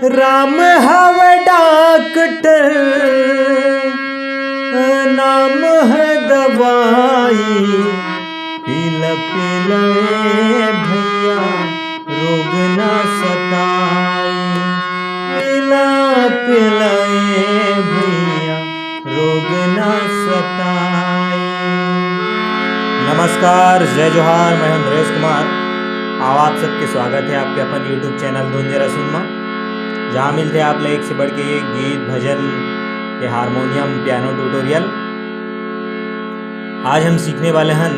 राम हवे डॉक्टर नाम है दवाई, पील पील भैया रोग न सताई, पीला पील भैया रोग न सताई। नमस्कार, जय जोहार। मैं हूं नरेश कुमार। आप सबके स्वागत है आपके अपन YouTube चैनल धुन जरा सुनमा, जहाँ मिलते हैं आप एक से बढ़ के एक गीत भजन के हारमोनियम पियानो ट्यूटोरियल। आज हम सीखने वाले हैं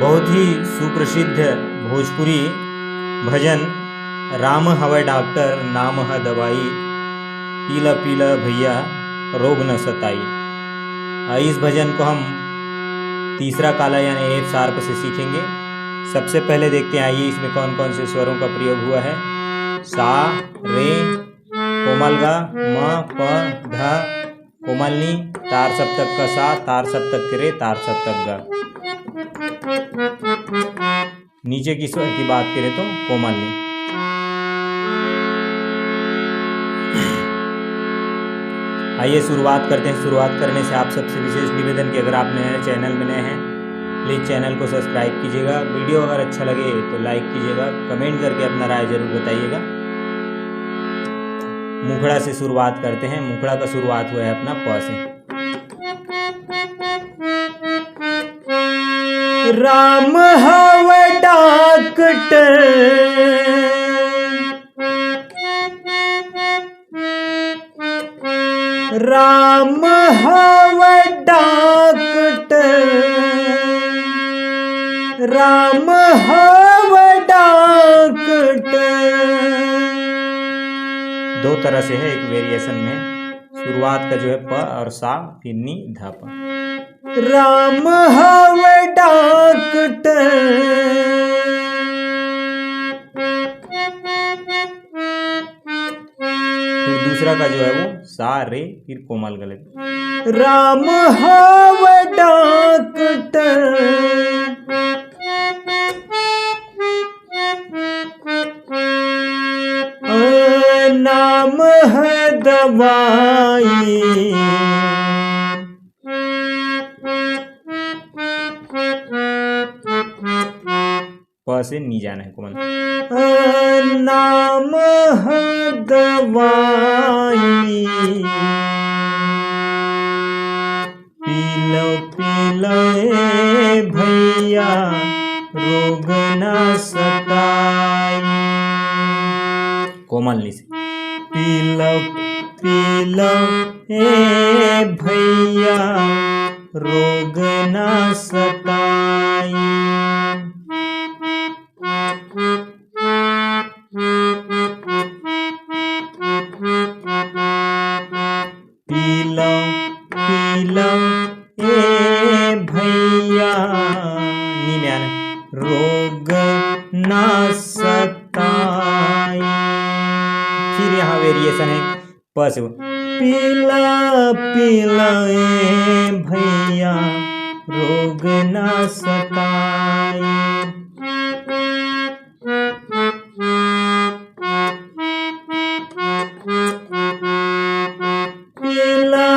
बहुत ही सुप्रसिद्ध भोजपुरी भजन राम हवे डॉक्टर नाम है दवाई, पीला पीला भैया रोग न सताई। इस भजन को हम तीसरा काला यानी एफ शार्प से सीखेंगे। सबसे पहले देखते हैं, आइए इसमें कौन कौन से स्वरों का प्रयोग हुआ है। सा, रे, कोमल गा, म, प, ध, कोमल नी, तार सप्तक का सा, तार सप्तक के रे, तार सप्तक गा। नीचे की स्वर की बात करें तो कोमल नी। आइए शुरुआत करते हैं। शुरुआत करने से आप सबसे विशेष निवेदन कि अगर आप नए चैनल में नए हैं प्लीज़ चैनल को सब्सक्राइब कीजिएगा। वीडियो अगर अच्छा लगे तो लाइक कीजिएगा, कमेंट करके अपना राय जरूर बताइएगा। मुखड़ा से शुरुआत करते हैं। मुखड़ा का शुरुआत हुआ है अपना प से। राम हवे डॉक्टर राम हवे डॉक्टर राम हवे डॉक्टर। दो तरह से है, एक वेरिएशन में शुरुआत का जो है प और सा, फिर नी धा प। राम हवे डॉक्टर फिर दूसरा का जो है वो सा रे, फिर कोमल गले। राम हवे डॉक्टर नाम है दवाई, प से नी जाना है कोमल। नाम है दवाई, पीलो पीलो भैया रोग न सताई। कोमल नी से पीलो पीलो भैया रोग न सताई। पीलो पीलो भैया नी में आना, रोग न सताई। फिर यहाँ वेरिएशन है प से, पीला पीला भैया रोग न सताई। पीला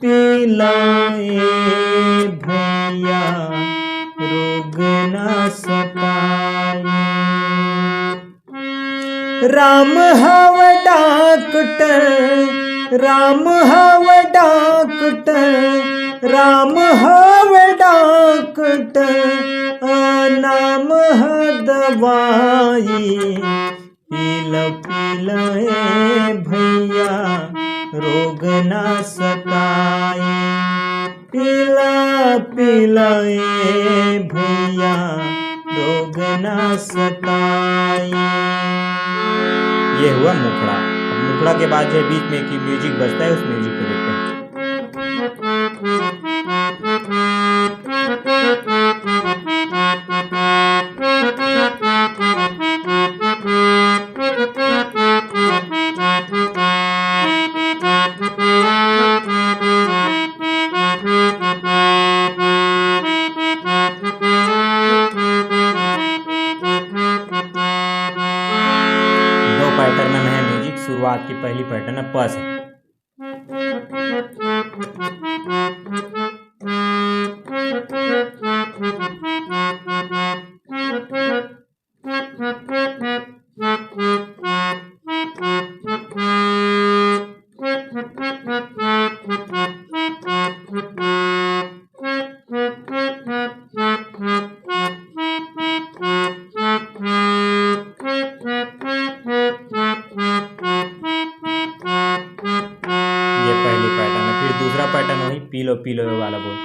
पीला भैया रोग न सताई। राम हवे डॉक्टर राम हवे डॉक्टर राम हवे डॉक्टर नाम है दवाई, पील पील भैया रोग न सताई, पीला पीला भैया रोग न सताई। ये हुआ मुखड़ा। अब मुखड़ा के बाद जो बीच में की म्यूजिक बजता है, उस म्यूजिक को देखते हैं। पैटर्न में है म्यूजिक। शुरुआत की पहली पैटर्न है प से। ये पहली पैटर्न है। फिर दूसरा पैटर्न वही पीलो पीलो वाला बोल।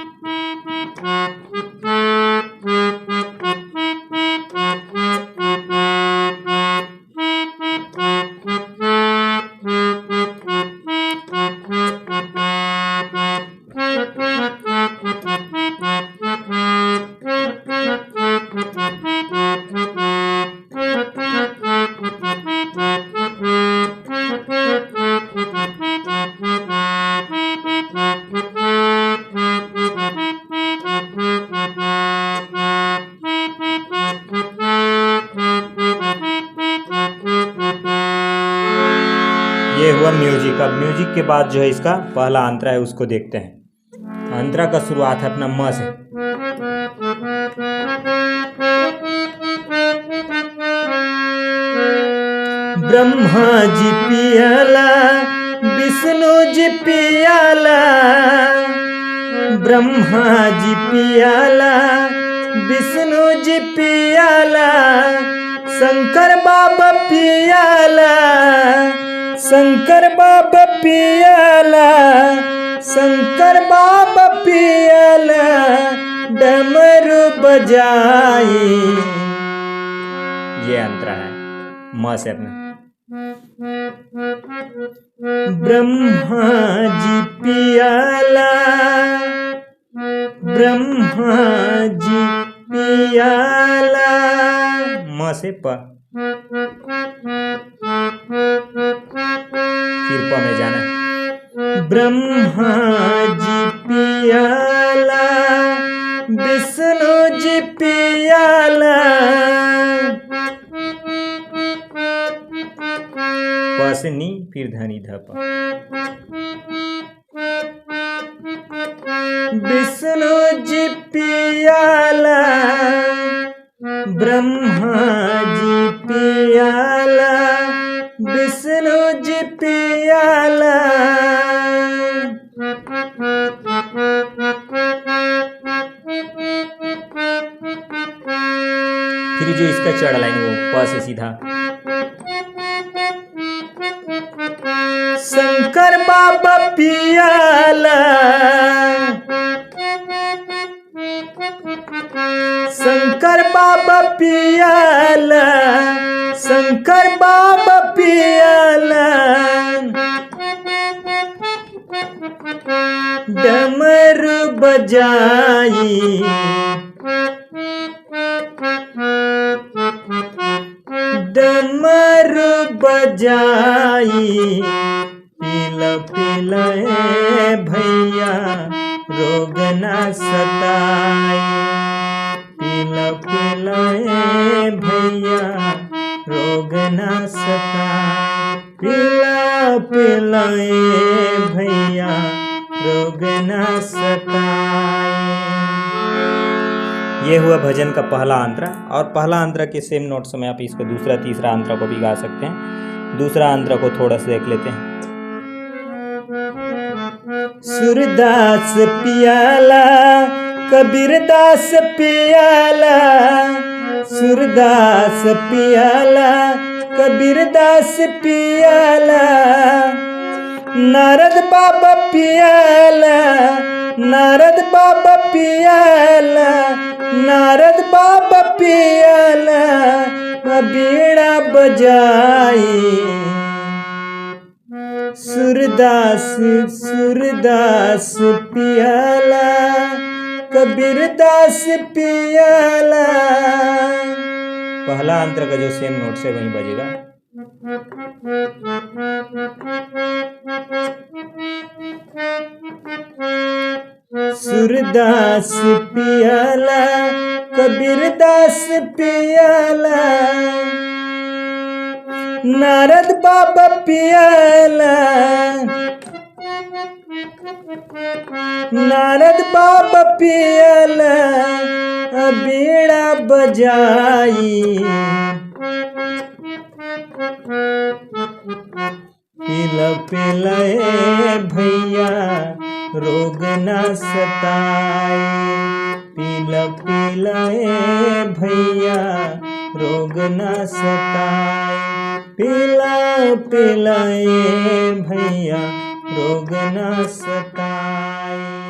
ये हुआ म्यूजिक। अब म्यूजिक के बाद जो है इसका पहला अंतरा है उसको देखते हैं। अंतरा का शुरुआत है अपना म से। ब्रह्मा जी पियाला विष्णु जी पियाला, ब्रह्मा जी पियाला विष्णु जी पियाला, शंकर बाबा पियाला, शंकर बाबा पियाला, शंकर बाबा पियाला, डमरू बजाई। ये अंतरा है म से अपने। ब्रह्मा जी पियाला, ब्रह्मा जी पियाला, म से प। फिर प में जाना है। ब्रह्मा जी पियाला विष्णु जी पियाला, प से नी फिर धनी ध प। विष्णु जी पियाला, ब्रह्मा जी पियाला, विष्णु जी पियाला। फिर जो इसका चढ़ लाइन वो प से सीधा। शंकर बाबा पियाला, शंकर बाबा पियाला, शंकर बाबा पियाला, डमरू बजाई, डमरू बजाई। पीला पीला ए भैया रोग न सताई, पीला पीला ए भैया रोग न सताई, पीला पीला ए भैया रोग न सताई। ये हुआ भजन का पहला अंतरा। और पहला अंतरा के सेम नोट्स में आप इसको दूसरा तीसरा अंतरा को भी गा सकते हैं। दूसरा अंतरा को थोड़ा सा देख लेते हैं। सूरदास पियाला कबीरदास पियाला, सूरदास पियाला कबीरदास पियाला, नारद बाबा पियाला, नारद बाबा पियाला, नारद बाबा पियाला, बीड़ा बजाई। सूरदास सूरदास पियाला कबीरदास पियाला। पहला अंतर का जो सेम नोट से वहीं बजेगा। सूरदास पियाला कबीरदास पियाला, नारद बाबा बाबा पियल, नारद बाबा पियल बीड़ा बजाई। पीला पीला ए भैया रोग न सताई, पीला पीला ए भैया रोग न सताई, पीला पीला ए भैया रोग न सताई।